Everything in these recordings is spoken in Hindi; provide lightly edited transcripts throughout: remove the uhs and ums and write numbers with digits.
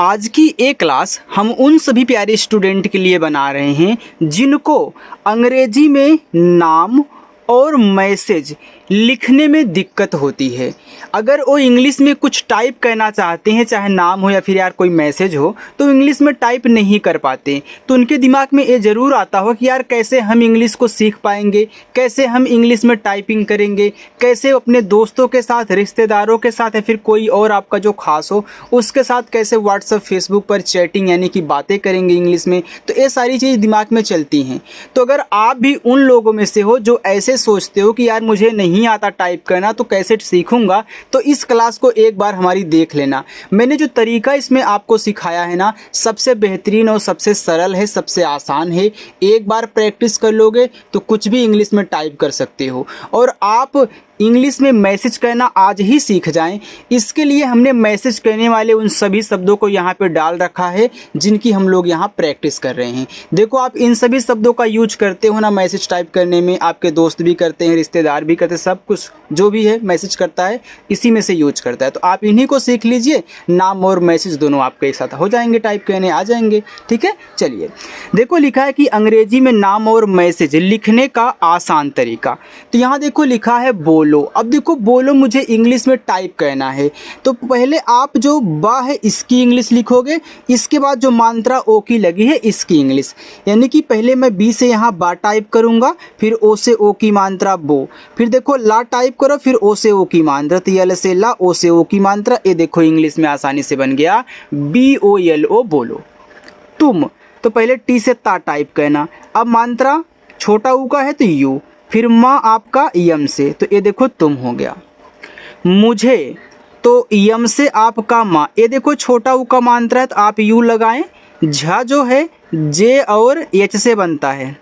आज की ये क्लास हम उन सभी प्यारे स्टूडेंट के लिए बना रहे हैं जिनको अंग्रेजी में नाम और मैसेज लिखने में दिक्कत होती है। अगर वो इंग्लिश में कुछ टाइप करना चाहते हैं, चाहे नाम हो या फिर यार कोई मैसेज हो, तो इंग्लिश में टाइप नहीं कर पाते, तो उनके दिमाग में ये ज़रूर आता हो कि यार कैसे हम इंग्लिश को सीख पाएंगे, कैसे हम इंग्लिश में टाइपिंग करेंगे, कैसे अपने दोस्तों के साथ, रिश्तेदारों के साथ या फिर कोई और आपका जो खास हो उसके साथ कैसे व्हाट्सएप फेसबुक पर चैटिंग यानी कि बातें करेंगे इंग्लिश में। तो ये सारी चीज़ दिमाग में चलती हैं। तो अगर आप भी उन लोगों में से हो जो ऐसे सोचते हो कि यार मुझे नहीं आता टाइप करना तो कैसे सीखूंगा, तो इस क्लास को एक बार हमारी देख लेना। मैंने जो तरीका इसमें आपको सिखाया है ना, सबसे बेहतरीन और सबसे सरल है, सबसे आसान है। एक बार प्रैक्टिस कर लोगे तो कुछ भी इंग्लिश में टाइप कर सकते हो और आप इंग्लिश में मैसेज करना आज ही सीख जाएं। इसके लिए हमने मैसेज करने वाले उन सभी शब्दों को यहाँ पे डाल रखा है जिनकी हम लोग यहाँ प्रैक्टिस कर रहे हैं। देखो, आप इन सभी शब्दों का यूज करते हो ना मैसेज टाइप करने में, आपके दोस्त भी करते हैं, रिश्तेदार भी करते हैं, सब कुछ जो भी है मैसेज करता है इसी में से यूज करता है। तो आप इन्हीं को सीख लीजिए, नाम और मैसेज दोनों आपके एक साथ हो जाएंगे, टाइप करने आ जाएंगे। ठीक है, चलिए देखो, लिखा है कि अंग्रेजी में नाम और मैसेज लिखने का आसान तरीका। तो यहाँ देखो लिखा है बोलो। अब देखो, बोलो मुझे इंग्लिश में टाइप करना है, तो पहले आप जो बा है इसकी इंग्लिश लिखोगे, इसके बाद जो मात्रा ओ की लगी है इसकी इंग्लिश, यानी कि पहले मैं बी से यहाँ बा टाइप करूँगा, फिर ओ से ओ की मात्रा बो, फिर देखो ला टाइप करो, फिर ओ से ओ की मात्रा, तो यल से ला, ओ से ओ की मात्रा, ये देखो इंग्लिश में आसानी से बन गया BOLO बोलो। तुम, तो पहले टी से ता टाइप करना, अब मात्रा छोटा ऊ का है तो यू, फिर माँ आपका यम से, तो ये देखो तुम हो गया। मुझे, तो यम से आपका माँ, ये देखो छोटा ऊ का मात्रा है तो आप यू लगाएं। झा जो है जे और एच से बनता है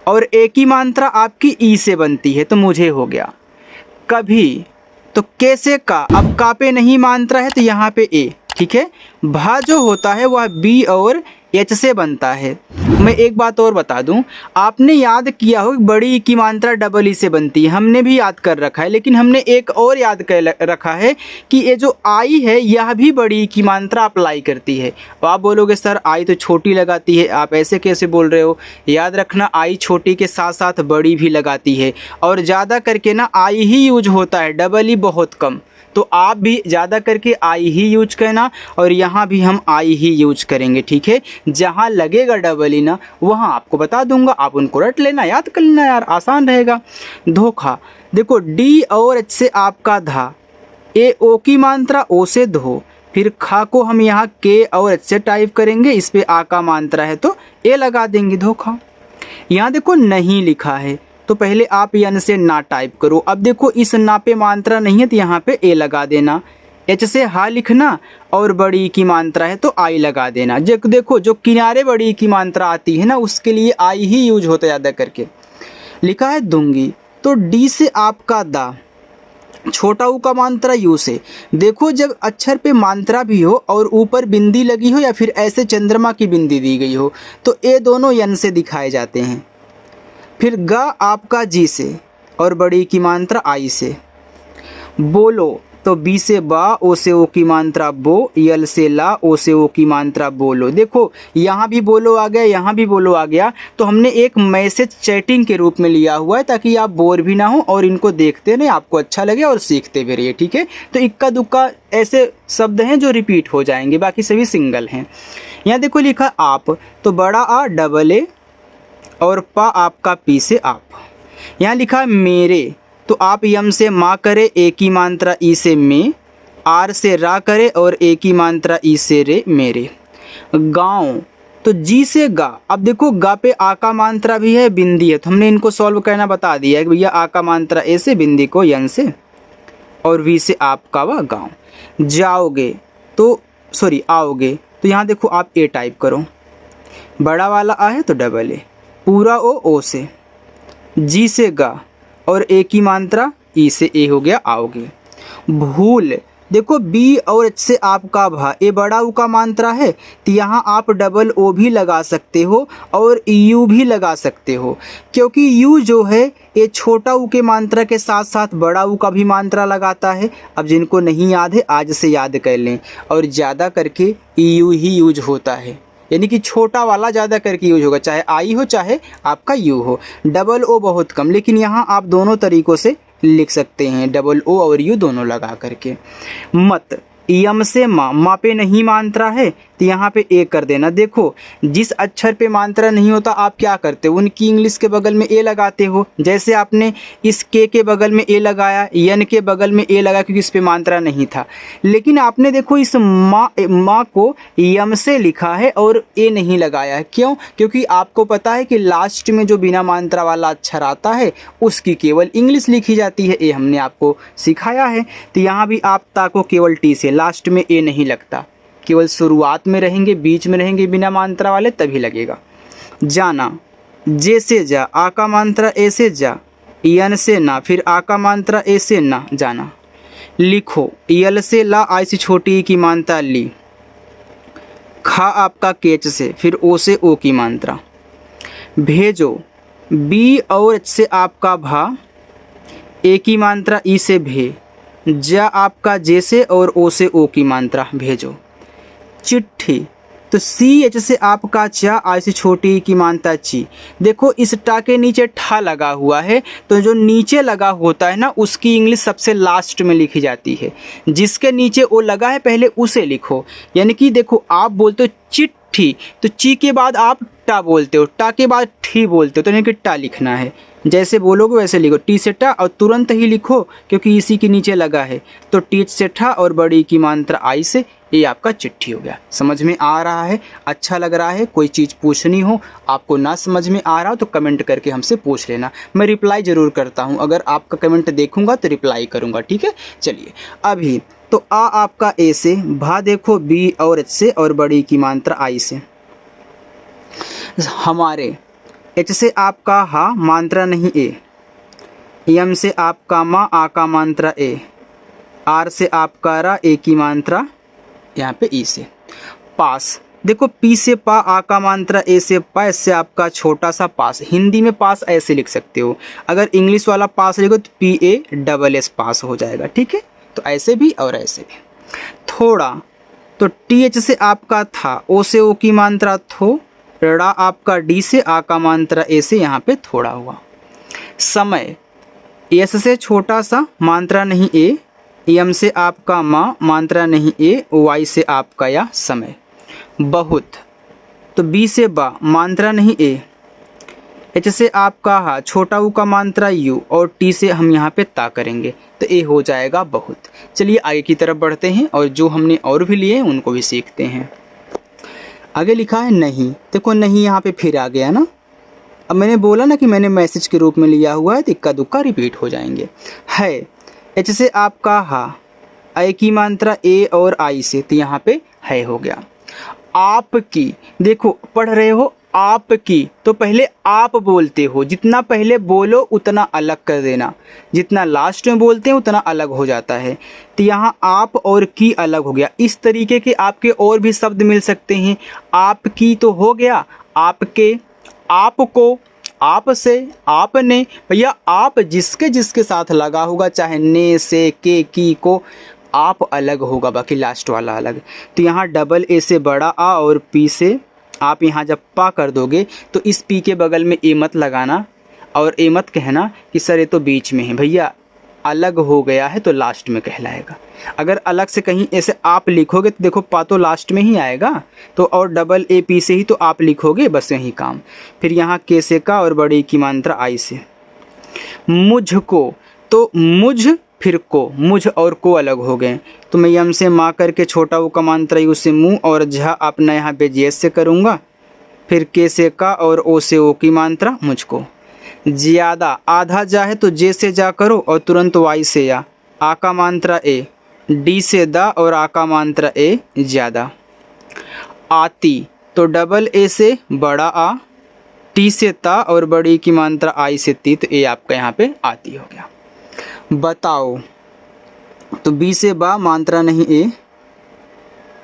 और ए की मात्रा आपकी ई से बनती है, तो मुझे हो गया। कभी, तो कैसे का, अब का पे नहीं मात्रा है तो यहाँ पे ए। ठीक है, भा जो होता है वह बी और एच से बनता है। मैं एक बात और बता दूं, आपने याद किया हो बड़ी ई की मात्रा डबल ई से बनती है, हमने भी याद कर रखा है, लेकिन हमने एक और याद कर रखा है कि ये जो आई है यह भी बड़ी ई की मात्रा अप्लाई करती है। अब आप बोलोगे सर आई तो छोटी लगाती है, आप ऐसे कैसे बोल रहे हो? याद रखना, आई छोटी के साथ साथ बड़ी भी लगाती है और ज़्यादा करके ना आई ही यूज होता है, डबल ई बहुत कम। तो आप भी ज़्यादा करके आई ही यूज करना और यहाँ भी हम आई ही यूज करेंगे। ठीक है, जहाँ लगेगा डबल ई ना वहाँ आपको बता दूंगा, आप उनको रट लेना, याद कर लेना यार, आसान रहेगा। धोखा, देखो डी और एच से आपका धा, ए ओ की मात्रा ओ से धो, फिर खा को हम यहाँ के और एच से टाइप करेंगे, इस पे आ का मात्रा है तो ए लगा देंगे, धोखा। यहाँ देखो नहीं लिखा है तो पहले आप यन से ना टाइप करो। अब देखो इस ना पे मात्रा नहीं है तो यहाँ पे ए लगा देना। एच से हा लिखना और बड़ी की मात्रा है तो आई लगा देना। देखो जो किनारे बड़ी की मात्रा आती है ना उसके लिए आई ही यूज होता है ज़्यादा करके। लिखा है दूंगी, तो डी से आपका दा, छोटा ऊ का मात्रा यू से। देखो जब अक्षर पे मात्रा भी हो और ऊपर बिंदी लगी हो या फिर ऐसे चंद्रमा की बिंदी दी गई हो तो ये दोनों यन से दिखाए जाते हैं। फिर गा आपका जी से और बड़ी की मात्रा आई से। बोलो, तो बी से बा, ओ से ओ की मात्रा बो, यल से ला, ओ से ओ की मात्रा बोलो। देखो यहाँ भी बोलो आ गया, यहाँ भी बोलो आ गया, तो हमने एक मैसेज चैटिंग के रूप में लिया हुआ है ताकि आप बोर भी ना हो और इनको देखते रहे, आपको अच्छा लगे और सीखते भी रहिए। ठीक है, तो इक्का दुक्का ऐसे शब्द हैं जो रिपीट हो जाएंगे, बाकी सभी सिंगल हैं। यहाँ देखो लिखा आप, तो बड़ा आ डबल ए और पा आपका पी से आप। यहाँ लिखा है मेरे, तो आप यम से माँ करे, ए की मात्रा ई से में, आर से रा करे और ए की मात्रा ई से रे, मेरे। गाँव, तो जी से गा। अब देखो गा पे आ का मात्रा भी है, बिंदी है, तो हमने इनको सॉल्व करना बता दिया है कि भैया आ का मात्रा ए से, बिंदी को यन से और वी से आपका वा गाँव। जाओगे, तो सॉरी आओगे, तो यहाँ देखो आप ए टाइप करो, बड़ा वाला आ है तो डबल ए, पूरा ओ से, जी से गा और ए की मात्रा ई से, ए हो गया आओगे। भूल, देखो बी और एच से आपका भा, ए बड़ा ऊ का मात्रा है तो यहाँ आप डबल ओ भी लगा सकते हो और यू भी लगा सकते हो, क्योंकि यू जो है ये छोटा ऊ के मात्रा के साथ साथ बड़ा ऊ का भी मात्रा लगाता है। अब जिनको नहीं याद है आज से याद कर लें, और ज़्यादा करके यू ही यूज होता है, यानी कि छोटा वाला ज़्यादा करके यूज होगा, चाहे आई हो चाहे आपका यू हो। डबल ओ बहुत कम, लेकिन यहाँ आप दोनों तरीक़ों से लिख सकते हैं, डबल ओ और यू दोनों लगा करके। मत, यम से माँ पे नहीं मात्रा है तो यहाँ पे ए कर देना। देखो जिस अक्षर पे मात्रा नहीं होता आप क्या करते हो, उनकी इंग्लिश के बगल में ए लगाते हो। जैसे आपने इस के बगल में ए लगाया, यन के बगल में ए लगाया क्योंकि इस पे मात्रा नहीं था। लेकिन आपने देखो इस माँ को यम से लिखा है और ए नहीं लगाया है, क्यों? क्योंकि आपको पता है कि लास्ट में जो बिना मात्रा वाला अक्षर आता है उसकी केवल इंग्लिश लिखी जाती है, ये हमने आपको सिखाया है। तो यहाँ भी आप ता को केवल टी से, लास्ट में ए नहीं लगता, केवल शुरुआत में रहेंगे, बीच में रहेंगे बिना मात्रा वाले तभी लगेगा। जाना, जे से जा, आ का मात्रा ए से जा, यन से ना, फिर आ का मात्रा ए से ना, जाना। लिखो, यल से ला, आई से छोटी की मात्रा ली। खा आपका केच से, फिर ओ से ओ की मात्रा। भेजो, बी और एच से आपका भा, ए की मात्रा ई से भे। जा आपका जे से और ओ से ओ की मात्रा भेजो। चिट्ठी, तो सी एच से आपका चा, आई से छोटी की मात्रा ची। देखो इस टा के नीचे ठा लगा हुआ है, तो जो नीचे लगा होता है ना उसकी इंग्लिश सबसे लास्ट में लिखी जाती है। जिसके नीचे ओ लगा है पहले उसे लिखो। यानी कि देखो आप बोलते हो चिट्ठी, तो ची के बाद आप टा बोलते हो, टा के बाद ठी बोलते हो, तो यानी कि टा लिखना है। जैसे बोलोगे वैसे लिखो, टी से टा और तुरंत ही लिखो क्योंकि इसी के नीचे लगा है। तो टी से ठा और बड़ी की मात्रा आई से, ये आपका चिट्ठी हो गया। समझ में आ रहा है? अच्छा लग रहा है? कोई चीज़ पूछनी हो, आपको ना समझ में आ रहा हो तो कमेंट करके हमसे पूछ लेना, मैं रिप्लाई ज़रूर करता हूँ। अगर आपका कमेंट देखूंगा तो रिप्लाई करूँगा, ठीक है। चलिए अभी तो आ आपका ए से, भा देखो बी और एच से और बड़ी की मात्रा आई से। हमारे, एच से आपका हा, मात्रा नहीं ए। यम से आपका माँ, आ का मात्रा ए। आर से आपका रा, ए की मात्रा यहाँ पे ई से। पास, देखो पी से पा, आ का मात्रा ए से पा, इससे आपका छोटा सा पास। हिंदी में पास ऐसे लिख सकते हो, अगर इंग्लिश वाला पास लिखो तो पी ए डबल एस पास हो जाएगा, ठीक है। तो ऐसे भी और ऐसे भी। थोड़ा, तो टी एच से आपका था, ओ से ओ की मात्रा थो। ड़ा आपका डी से, आ का मात्रा ए से, यहाँ पे थोड़ा हुआ। समय, एस से छोटा सा, मात्रा नहीं ए। यम से आपका माँ, मात्रा नहीं ए। वाई से आपका या, समय। बहुत, तो बी से बा, मात्रा नहीं ए। एच से आपका हा, छोटा ऊ का मात्रा यू और टी से हम यहाँ पे ता करेंगे तो ए हो जाएगा बहुत। चलिए आगे की तरफ बढ़ते हैं और जो हमने और भी लिए हैं उनको भी सीखते हैं। आगे लिखा है नहीं, देखो नहीं यहाँ पे फिर आ गया ना। अब मैंने बोला ना कि मैंने मैसेज के रूप में लिया हुआ है तो इक्का दुक्का रिपीट हो जाएंगे। है, एच से आपका हा, आई की मात्रा ए और आई से, तो यहाँ पे है हो गया। आपकी, देखो पढ़ रहे हो आपकी, तो पहले आप बोलते हो, जितना पहले बोलो उतना अलग कर देना, जितना लास्ट में बोलते हैं उतना अलग हो जाता है। तो यहाँ आप और की अलग हो गया। इस तरीके के आपके और भी शब्द मिल सकते हैं। आपकी तो हो गया, आपके, आपको, आप से, आपने। भैया आप जिसके जिसके साथ लगा होगा, चाहे ने से, के, की को, आप अलग होगा, बाकी लास्ट वाला अलग। तो यहाँ डबल ए से बड़ा आ और पी से आप यहाँ जब पा कर दोगे तो इस पी के बगल में ए मत लगाना और ए मत कहना कि सर ये तो बीच में है। भैया अलग हो गया है तो लास्ट में कहलाएगा। अगर अलग से कहीं ऐसे आप लिखोगे तो देखो पा तो लास्ट में ही आएगा, तो और डबल ए पी से ही तो आप लिखोगे, बस यही काम। फिर यहाँ के से का और बड़ी की मात्रा आई से। मुझको, तो मुझ फिर को, मुझ और को अलग हो गए, तो मैं यम से माँ करके छोटा वो का मात्रा यू से मुँह और झा अपना यहाँ पे जेस से करूँगा। फिर के से का और ओ से ओ की मात्रा मुझको। ज़्यादा, आधा जा है तो जे से जा करो और तुरंत वाई से या। आ का मात्रा ए, डी से दा और आ का मात्रा ए ज़्यादा। आती, तो डबल ए से बड़ा आ, टी से ता और बड़ी की मात्रा आई से ती, तो ए आपका यहाँ पे आती हो गया। बताओ, तो बी से बा मात्रा नहीं ए,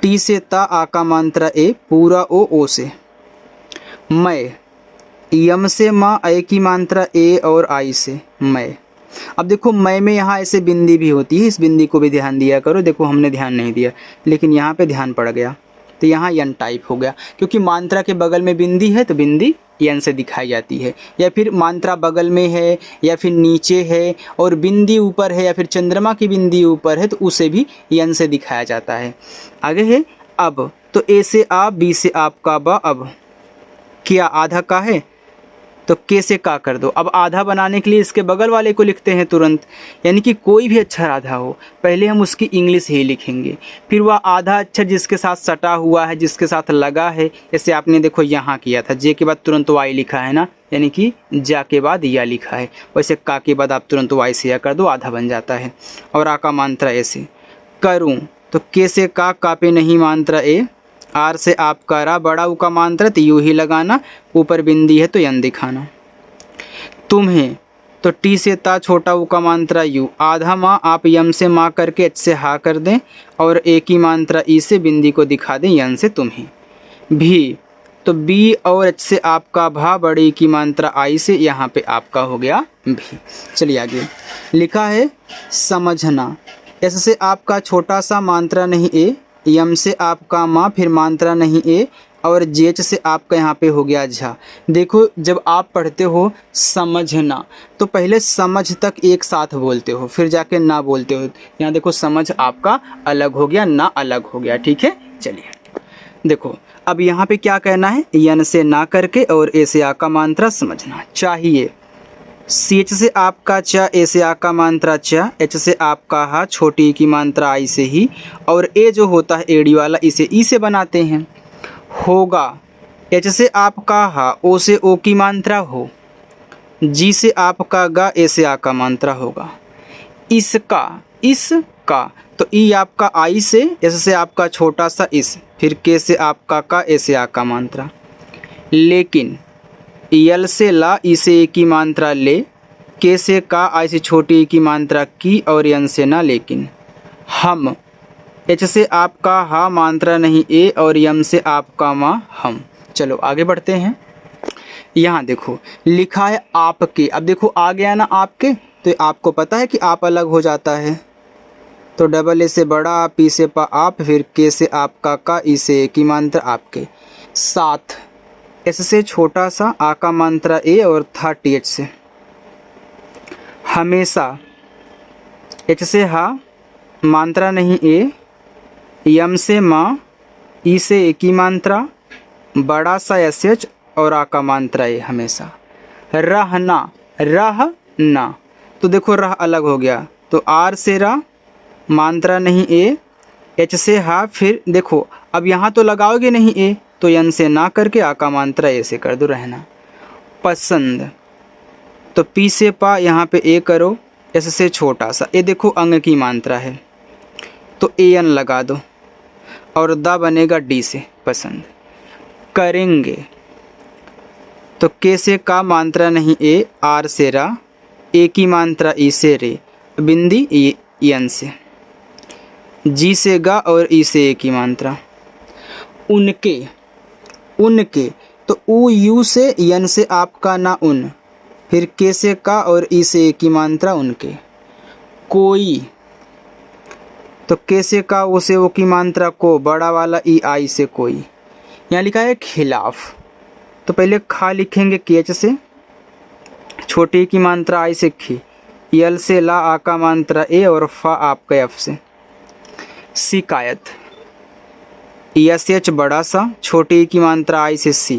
टी से ता आ का मात्रा ए, पूरा ओ से। मैं, यम से माँ ए की मात्रा ए और आई से मैं। अब देखो मैं में यहाँ ऐसे बिंदी भी होती है, इस बिंदी को भी ध्यान दिया करो। देखो हमने ध्यान नहीं दिया लेकिन यहाँ पे ध्यान पड़ गया, तो यहाँ यन टाइप हो गया, क्योंकि मात्रा के बगल में बिंदी है तो बिंदी यन से दिखाई जाती है, या फिर मात्रा बगल में है या फिर नीचे है और बिंदी ऊपर है या फिर चंद्रमा की बिंदी ऊपर है तो उसे भी यन से दिखाया जाता है। आगे है अब, तो ए से आप, बी से आपका बा, अब क्या आधा का है तो के से का कर दो। अब आधा बनाने के लिए इसके बगल वाले को लिखते हैं तुरंत, यानी कि कोई भी अक्षर आधा हो पहले हम उसकी इंग्लिश ही लिखेंगे, फिर वह आधा अक्षर जिसके साथ सटा हुआ है, जिसके साथ लगा है, जैसे आपने देखो यहाँ किया था, जे के बाद तुरंत वाई लिखा है ना, यानी कि जा के बाद या लिखा है, वैसे का के बाद आप तुरंत वाई से या कर दो, आधा बन जाता है। और आ का मात्रा ऐसे करूँ तो के से का पे नहीं मात्रा ए, आर से आप करा, बड़ा ऊ का मात्रा तो यू ही लगाना, ऊपर बिंदी है तो यन दिखाना। तुम्हें तो टी से ता, छोटा ऊ का मात्रा यू, आधा माँ आप यम से माँ करके एच से हा कर दें और ए की मात्रा ई से बिंदी को दिखा दें यन से तुम्हें। भी तो बी और एच से आपका भा, बड़ी की मात्रा आई से, यहाँ पे आपका हो गया भी। चलिए आगे लिखा है समझना, एस से आपका छोटा सा मात्रा नहीं ए, यम से आपका माँ, फिर मात्रा नहीं ए और जेच से आपका यहाँ पे हो गया झा। देखो जब आप पढ़ते हो समझना तो पहले समझ तक एक साथ बोलते हो, फिर जाके ना बोलते हो। यहाँ देखो समझ आपका अलग हो गया, ना अलग हो गया, ठीक है। चलिए देखो अब यहाँ पे क्या कहना है, यन से ना करके और ए से आ का मात्रा समझना चाहिए। सी एच से आपका चा, ए से आ का मात्रा चा, एच से आपका हा, छोटी की मात्रा आई से ही, और ए जो होता है एडी वाला इसे ई से बनाते हैं। होगा, एच से आपका हा, ओ से ओ की मात्रा हो, जी से आपका गा, ए से आ का मात्रा होगा। इसका तो ई आपका आई से, एस से आपका छोटा सा इस, फिर के से आपका का, ए से आ का मात्रा। लेकिन यल से ला, ई से ए की मात्रा ले, के से का, आई से छोटी की मात्रा की और यन से ना लेकिन। हम, एच से आपका हा, मात्रा नहीं ए और यम से आपका माँ, हम। चलो आगे बढ़ते हैं। यहाँ देखो लिखा है आपके, अब देखो आ गया ना आपके, तो आपको पता है कि आप अलग हो जाता है, तो डबल ए से बड़ा आप, पी से पा आप, फिर के से आपका का, ई से ए की मात्रा आपके। साथ, एस से छोटा सा, आ का मात्रा ए और था टी एच से। हमेशा, एच से हा, मात्रा नहीं ए, यम से माँ, ई से ए की मात्रा, बड़ा सा एस एच और आ का मात्रा ए हमेशा। रहना, रहना तो देखो रह अलग हो गया, तो आर से रा, मात्रा नहीं ए, एच से हा, फिर देखो अब यहाँ तो लगाओगे नहीं ए, तो यन से ना करके आ का मात्रा ए से कर दो, रहना। पसंद, तो पी से पा, यहाँ पे ए करो, एस से छोटा सा, ए देखो अंग की मात्रा है तो ए एन लगा दो और दा बनेगा डी से, पसंद। करेंगे, तो के से का, मात्रा नहीं ए, आर से रा, ए की मात्रा ई से रे, बिंदी यन से। जी से गा और ई से ए की मात्रा। उनके, उनके तो ऊ यू से, यन से आपका ना उन, फिर के से का और ई से ए की मात्रा उनके। कोई, तो के से का, ओ से ओ की मात्रा को, बड़ा वाला ई आई से कोई। यहाँ लिखा है खिलाफ, तो पहले खा लिखेंगे के एच से, छोटी की मात्रा आई से खी, यल से ला, आ का मात्रा ए और फा आपका एफ से। शिकायत, यस एच बड़ा सा, छोटी की मात्रा आई से सी,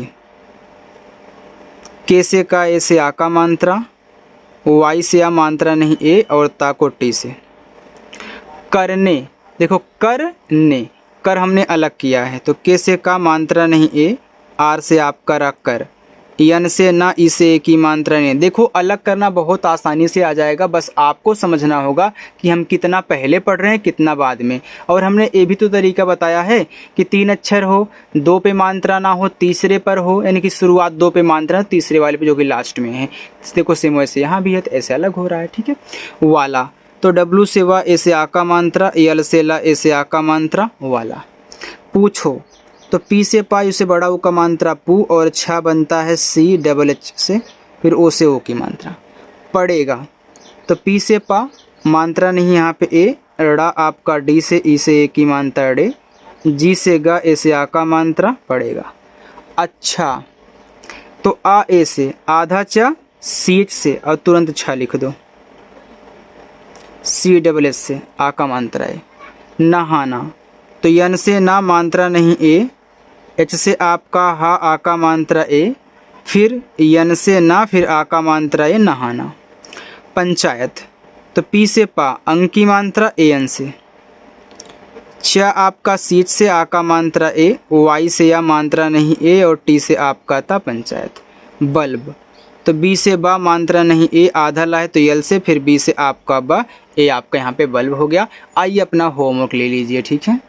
के से का, ए से आ का मात्रा, वाई से आ मात्रा नहीं ए और ता को टी से। करने, देखो करने, कर हमने अलग किया है, तो के से का, मात्रा नहीं ए, आर से आपका रख कर, यन से ना, ई से ए की मात्रा नहीं। देखो अलग करना बहुत आसानी से आ जाएगा, बस आपको समझना होगा कि हम कितना पहले पढ़ रहे हैं कितना बाद में। और हमने ये भी तो तरीका बताया है कि 3 अक्षर हो, 2 पे मात्रा ना हो, तीसरे पर हो, यानी कि शुरुआत 2 पे मात्रा, तीसरे वाले पे जो कि लास्ट में है। देखो सेम वैसे यहाँ भी है, तो ऐसे अलग हो रहा है, ठीक है। वाला, तो डब्लू से वा, ए से आ का मात्रा, यल से ला, ए से आ का मात्रा वाला। पूछो तो पी से पा, यू से बड़ा ऊ का मात्रा पू, और छा बनता है सी डबल एच से, फिर ओ से ओ की मात्रा। पड़ेगा तो पी से पा मात्रा नहीं यहाँ पे ए, ड़ा आपका डी से ई से ए की मात्रा डे, जी से गा, ए से आ का मात्रा पड़ेगा। अच्छा तो आ ए से आधा चा, सी एच से और तुरंत छा लिख दो, सी डबल एच से आ का मात्रा है। नहाना तो यन से ना मात्रा नहीं ए, एच से आपका हा, आ का मात्रा ए, फिर यन से ना, फिर आ का मात्रा ए, नहाना। पंचायत तो पी से पा, अंग की मात्रा ए एन से, च आपका सीट से आ का मात्रा ए, वाई से या मात्रा नहीं ए, और टी से आपका था पंचायत। बल्ब तो बी से बा मात्रा नहीं ए, आधा ला है तो यल से, फिर बी से आपका बा, ए आपका यहाँ पे बल्ब हो गया। आइए अपना होमवर्क ले लीजिए, ठीक है।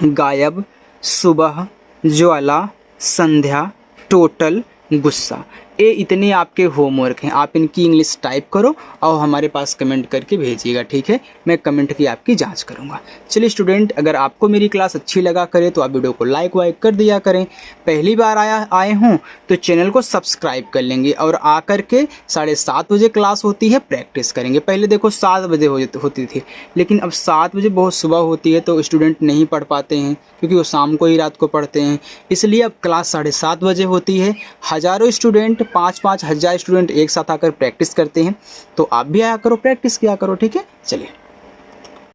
गायब, सुबह, ज्वाला, संध्या, टोटल, गुस्सा, ये इतने आपके होमवर्क हैं। आप इनकी इंग्लिश टाइप करो और हमारे पास कमेंट करके भेजिएगा, ठीक है। मैं कमेंट की आपकी जांच करूंगा। चलिए स्टूडेंट, अगर आपको मेरी क्लास अच्छी लगा करे तो आप वीडियो को लाइक वाइक कर दिया करें। पहली बार आए हों तो चैनल को सब्सक्राइब कर लेंगे, और आकर के 7:30 बजे क्लास होती है, प्रैक्टिस करेंगे। पहले देखो 7 बजे होती थी, लेकिन अब 7 बजे बहुत सुबह होती है, तो स्टूडेंट नहीं पढ़ पाते हैं क्योंकि वो शाम को ही रात को पढ़ते हैं। इसलिए अब क्लास 7:30 बजे होती है। हज़ारों स्टूडेंट, 5-5 हज़ार स्टूडेंट एक साथ आकर प्रैक्टिस करते हैं, तो आप भी आया करो, प्रैक्टिस किया करो, ठीक है। चलिए।